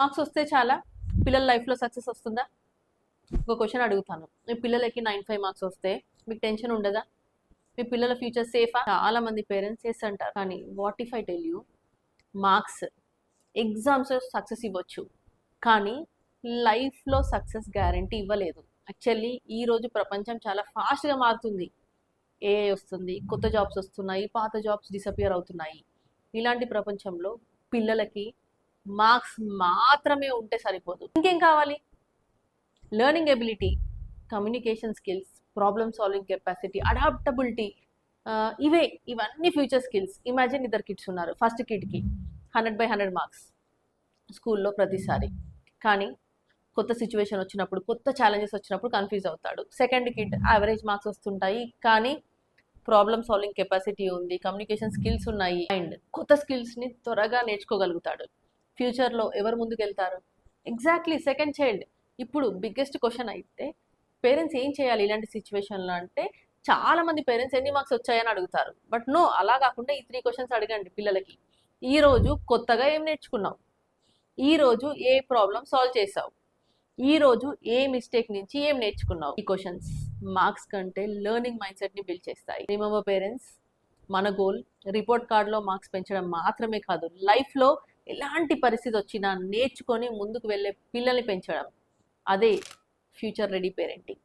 Marks వస్తే చాలా పిల్లల లైఫ్లో సక్సెస్ వస్తుందా? ఒక క్వశ్చన్ అడుగుతాను. మీ పిల్లలకి 95 మార్క్స్ వస్తే మీకు టెన్షన్ ఉండదా? మీ పిల్లల ఫ్యూచర్ సేఫా? చాలా మంది పేరెంట్స్ ఎస్ అంటారు. కానీ what if I tell you, marks exams success ఇవ్వచ్చు, కానీ లైఫ్లో సక్సెస్ గ్యారంటీ ఇవ్వలేదు. యాక్చువల్లీ ఈరోజు ప్రపంచం చాలా ఫాస్ట్గా మారుతుంది. ఏఐ వస్తుంది, కొత్త జాబ్స్ వస్తున్నాయి, పాత జాబ్స్ డిసపియర్ అవుతున్నాయి. ఇలాంటి ప్రపంచంలో పిల్లలకి మార్క్స్ మాత్రమే ఉంటే సరిపోదు. ఇంకేం కావాలి? Learning ability, communication skills, problem solving capacity, adaptability, ఇవన్నీ ఫ్యూచర్ స్కిల్స్. ఇమాజిన్ ఇద్దరు కిడ్స్ ఉన్నారు. ఫస్ట్ కిడ్కి 100/100 మార్క్స్ స్కూల్లో ప్రతిసారి, కానీ కొత్త సిచ్యువేషన్ వచ్చినప్పుడు, కొత్త ఛాలెంజెస్ వచ్చినప్పుడు కన్ఫ్యూజ్ అవుతాడు. సెకండ్ కిడ్ యావరేజ్ మార్క్స్ వస్తుంటాయి, కానీ ప్రాబ్లమ్ సాల్వింగ్ కెపాసిటీ ఉంది, కమ్యూనికేషన్ స్కిల్స్ ఉన్నాయి, అండ్ కొత్త స్కిల్స్ని త్వరగా నేర్చుకోగలుగుతాడు. ఫ్యూచర్లో ఎవరు ముందుకు వెళ్తారు? Exactly second child. ఇప్పుడు బిగ్గెస్ట్ క్వశ్చన్ అయితే పేరెంట్స్ ఏం చేయాలి ఇలాంటి సిచ్యువేషన్లో అంటే, చాలా మంది పేరెంట్స్ ఎన్ని మార్క్స్ వచ్చాయని అడుగుతారు. బట్ నో, అలా కాకుండా ఈ 3 క్వశ్చన్స్ అడగండి పిల్లలకి. ఈరోజు కొత్తగా ఏం నేర్చుకున్నావు? ఈరోజు ఏ ప్రాబ్లం సాల్వ్ చేసావు? ఈరోజు ఏ మిస్టేక్ నుంచి ఏం నేర్చుకున్నావు? ఈ క్వశ్చన్స్ మార్క్స్ కంటే లెర్నింగ్ మైండ్ సెట్ని బిల్డ్ చేస్తాయి. రిమెంబర్ పేరెంట్స్, మన గోల్ రిపోర్ట్ కార్డులో మార్క్స్ పెంచడం మాత్రమే కాదు, లైఫ్లో ఎలాంటి పరిస్థితి వచ్చినా నేర్చుకొని ముందుకు వెళ్ళే పిల్లల్ని పెంచడం. అదే ఫ్యూచర్ రెడీ పేరెంటింగ్.